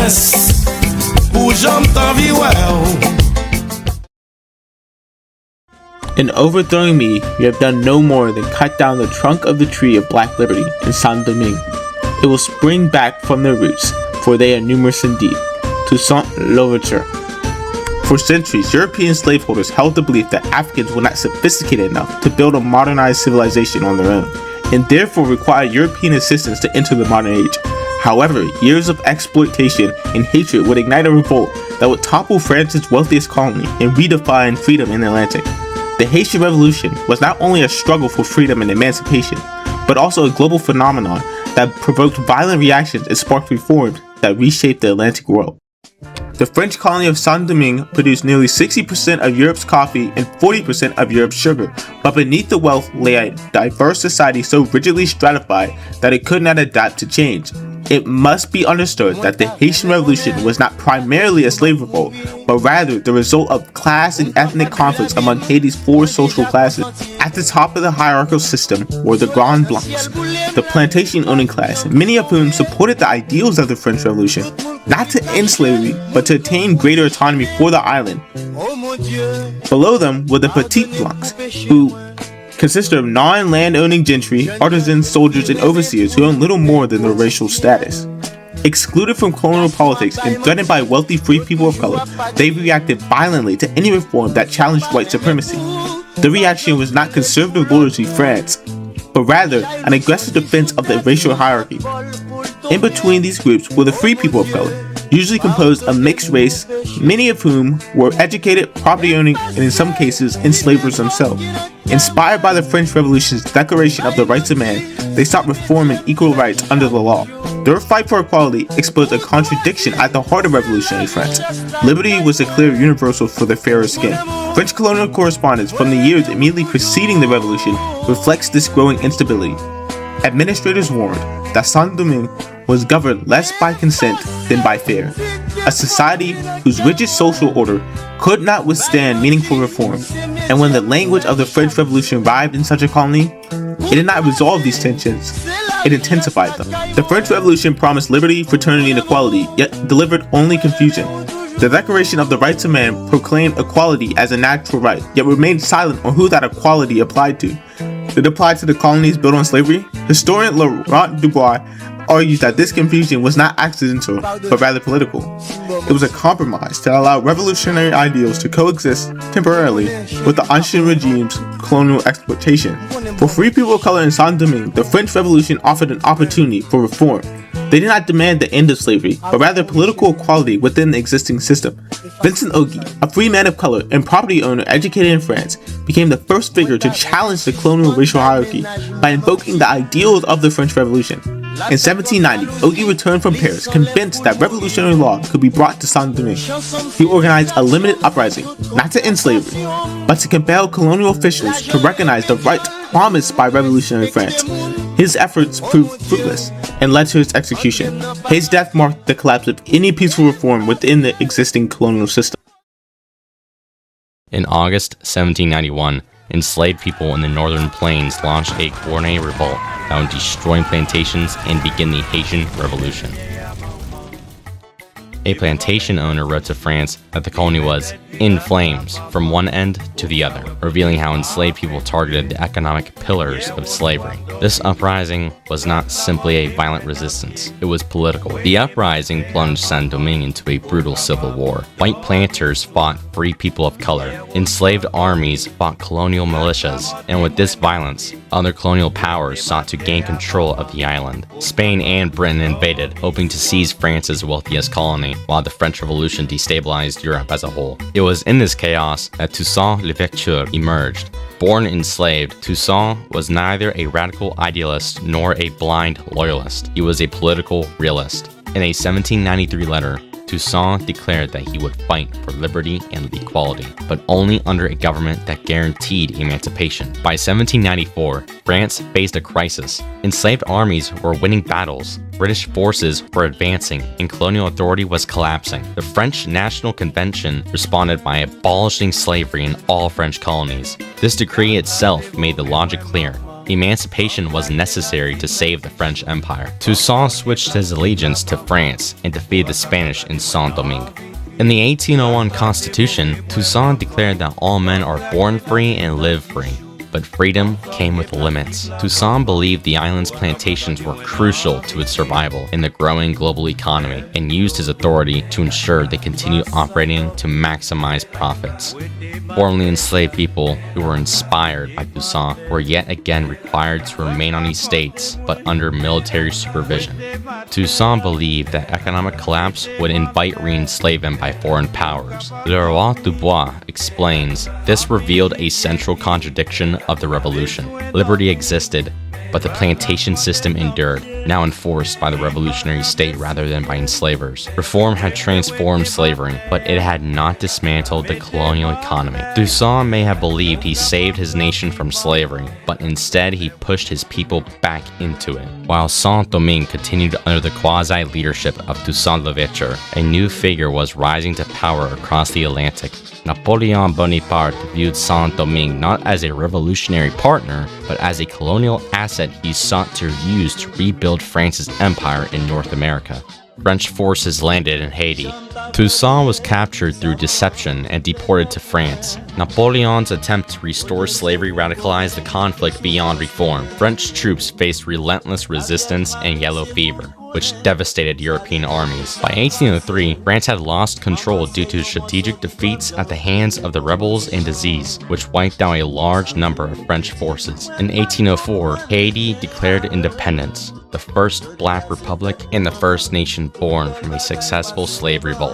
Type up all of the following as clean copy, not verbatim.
prince, ou j'entends well. In overthrowing me, you have done no more than cut down the trunk of the tree of black liberty in Saint-Domingue. It will spring back from their roots, for they are numerous indeed. Toussaint Louverture. For centuries, European slaveholders held the belief that Africans were not sophisticated enough to build a modernized civilization on their own, and therefore required European assistance to enter the modern age. However, years of exploitation and hatred would ignite a revolt that would topple France's wealthiest colony and redefine freedom in the Atlantic. The Haitian Revolution was not only a struggle for freedom and emancipation, but also a global phenomenon that provoked violent reactions and sparked reforms that reshaped the Atlantic world. The French colony of Saint-Domingue produced nearly 60% of Europe's coffee and 40% of Europe's sugar, but beneath the wealth lay a diverse society so rigidly stratified that it could not adapt to change. It must be understood that the Haitian Revolution was not primarily a slave revolt, but rather the result of class and ethnic conflicts among Haiti's four social classes. At the top of the hierarchical system were the Grands Blancs, the plantation-owning class, many of whom supported the ideals of the French Revolution, not to end slavery, but to attain greater autonomy for the island. Below them were the Petits Blancs, who consisted of non-land-owning gentry, artisans, soldiers, and overseers who owned little more than their racial status. Excluded from colonial politics and threatened by wealthy free people of color, they reacted violently to any reform that challenged white supremacy. The reaction was not conservative loyalty to France, but rather an aggressive defense of the racial hierarchy. In between these groups were the free people of color, usually composed of mixed race, many of whom were educated, property-owning, and in some cases, enslavers themselves. Inspired by the French Revolution's Declaration of the Rights of Man, they sought reform and equal rights under the law. Their fight for equality exposed a contradiction at the heart of revolutionary France. Liberty was declared universal for the fairer skin. French colonial correspondence from the years immediately preceding the revolution reflects this growing instability. Administrators warned that Saint-Domingue was governed less by consent than by fear, a society whose rigid social order could not withstand meaningful reform. And when the language of the French Revolution arrived in such a colony, it did not resolve these tensions, it intensified them. The French Revolution promised liberty, fraternity, and equality, yet delivered only confusion. The Declaration of the Rights of Man proclaimed equality as a natural right, yet remained silent on who that equality applied to. Did it apply to the colonies built on slavery? Historian Laurent Dubois argues that this confusion was not accidental, but rather political. It was a compromise that allowed revolutionary ideals to coexist temporarily with the ancien regime's colonial exploitation. For free people of color in Saint-Domingue, the French Revolution offered an opportunity for reform. They did not demand the end of slavery, but rather political equality within the existing system. Vincent Oggi, a free man of color and property owner educated in France, became the first figure to challenge the colonial racial hierarchy by invoking the ideals of the French Revolution. In 1790, Oggi returned from Paris, convinced that revolutionary law could be brought to Saint-Domingue. He organized a limited uprising, not to end slavery, but to compel colonial officials to recognize the rights promised by revolutionary France. His efforts proved fruitless and led to his execution. His death marked the collapse of any peaceful reform within the existing colonial system. In August 1791, enslaved people in the northern plains launched a coordinated revolt that would destroy plantations and begin the Haitian Revolution. A plantation owner wrote to France that the colony was in flames from one end to the other, revealing how enslaved people targeted the economic pillars of slavery. This uprising was not simply a violent resistance, it was political. The uprising plunged Saint-Domingue into a brutal civil war. White planters fought free people of color, enslaved armies fought colonial militias, and with this violence, other colonial powers sought to gain control of the island. Spain and Britain invaded, hoping to seize France's wealthiest colony, while the French Revolution destabilized Europe as a whole. It was in this chaos that Toussaint Louverture emerged. Born enslaved, Toussaint was neither a radical idealist nor a blind loyalist. He was a political realist. In a 1793 letter, Toussaint declared that he would fight for liberty and equality, but only under a government that guaranteed emancipation. By 1794, France faced a crisis. Enslaved armies were winning battles, British forces were advancing, and colonial authority was collapsing. The French National Convention responded by abolishing slavery in all French colonies. This decree itself made the logic clear. emancipation was necessary to save the French Empire. Toussaint switched his allegiance to France and defeated the Spanish in Saint-Domingue. In the 1801 Constitution, Toussaint declared that all men are born free and live free. But freedom came with limits. Toussaint believed the island's plantations were crucial to its survival in the growing global economy and used his authority to ensure they continued operating to maximize profits. Formerly enslaved people who were inspired by Toussaint were yet again required to remain on estates but under military supervision. Toussaint believed that economic collapse would invite re-enslavement by foreign powers. Leroy Dubois explains, this revealed a central contradiction of the revolution. Liberty existed, but the plantation system endured, now enforced by the revolutionary state rather than by enslavers. Reform had transformed slavery, but it had not dismantled the colonial economy. Toussaint may have believed he saved his nation from slavery, but instead he pushed his people back into it. While Saint-Domingue continued under the quasi-leadership of Toussaint Louverture, a new figure was rising to power across the Atlantic. Napoleon Bonaparte viewed Saint-Domingue not as a revolutionary partner, but as a colonial asset he sought to use to rebuild France's empire in North America. French forces landed in Haiti. Toussaint was captured through deception and deported to France. Napoleon's attempt to restore slavery radicalized the conflict beyond reform. French troops faced relentless resistance and yellow fever, which devastated European armies. By 1803, France had lost control due to strategic defeats at the hands of the rebels and disease, which wiped out a large number of French forces. In 1804, Haiti declared independence, the first Black republic and the first nation born from a successful slave revolt.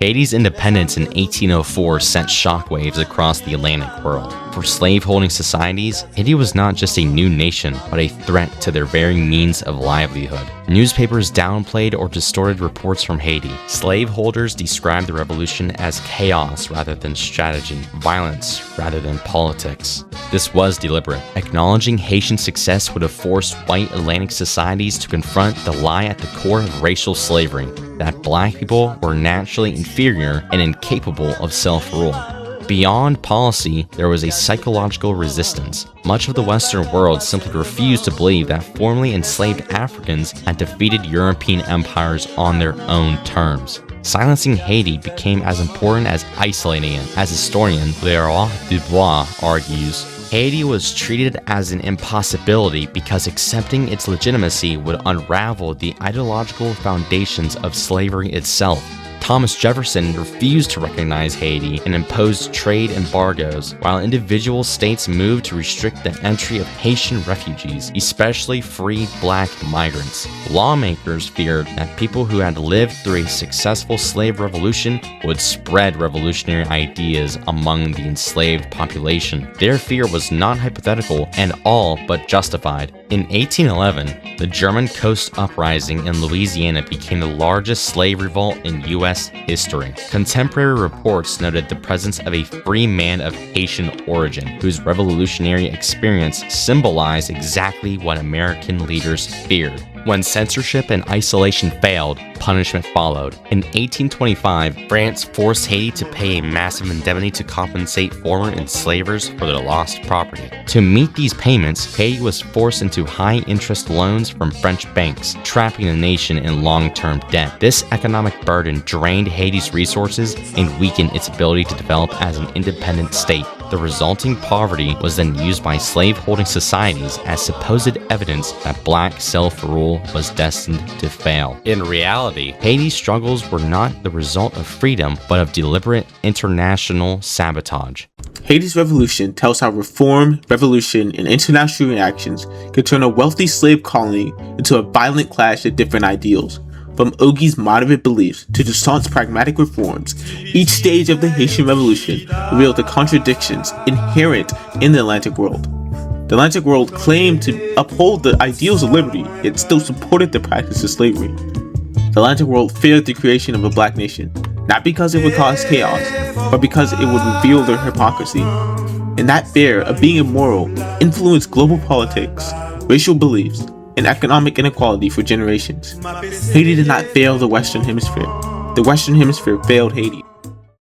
Haiti's independence in 1804 sent shockwaves across the Atlantic world. For slaveholding societies, Haiti was not just a new nation, but a threat to their very means of livelihood. Newspapers downplayed or distorted reports from Haiti. Slaveholders described the revolution as chaos rather than strategy, violence rather than politics. This was deliberate. Acknowledging Haitian success would have forced white Atlantic societies to confront the lie at the core of racial slavery, that Black people were naturally inferior and incapable of self-rule. Beyond policy, there was a psychological resistance. Much of the Western world simply refused to believe that formerly enslaved Africans had defeated European empires on their own terms. Silencing Haiti became as important as isolating it. As historian Leroy Dubois argues, Haiti was treated as an impossibility because accepting its legitimacy would unravel the ideological foundations of slavery itself. Thomas Jefferson refused to recognize Haiti and imposed trade embargoes, while individual states moved to restrict the entry of Haitian refugees, especially freed Black migrants. Lawmakers feared that people who had lived through a successful slave revolution would spread revolutionary ideas among the enslaved population. Their fear was not hypothetical and all but justified. In 1811, the German Coast Uprising in Louisiana became the largest slave revolt in U.S. history. Contemporary reports noted the presence of a free man of Haitian origin, whose revolutionary experience symbolized exactly what American leaders feared. When censorship and isolation failed, punishment followed. In 1825, France forced Haiti to pay a massive indemnity to compensate former enslavers for their lost property. To meet these payments, Haiti was forced into high-interest loans from French banks, trapping the nation in long-term debt. This economic burden drained Haiti's resources and weakened its ability to develop as an independent state. The resulting poverty was then used by slave-holding societies as supposed evidence that Black self-rule was destined to fail. In reality, Haiti's struggles were not the result of freedom, but of deliberate international sabotage. Haiti's revolution tells how reform, revolution, and international reactions could turn a wealthy slave colony into a violent clash of different ideals. From Ogie's moderate beliefs to Toussaint's pragmatic reforms, each stage of the Haitian Revolution revealed the contradictions inherent in the Atlantic world. The Atlantic world claimed to uphold the ideals of liberty, yet still supported the practice of slavery. The Atlantic world feared the creation of a Black nation, not because it would cause chaos, but because it would reveal their hypocrisy. And that fear of being immoral influenced global politics, racial beliefs, and economic inequality for generations. Haiti did not fail the Western Hemisphere. The Western Hemisphere failed Haiti.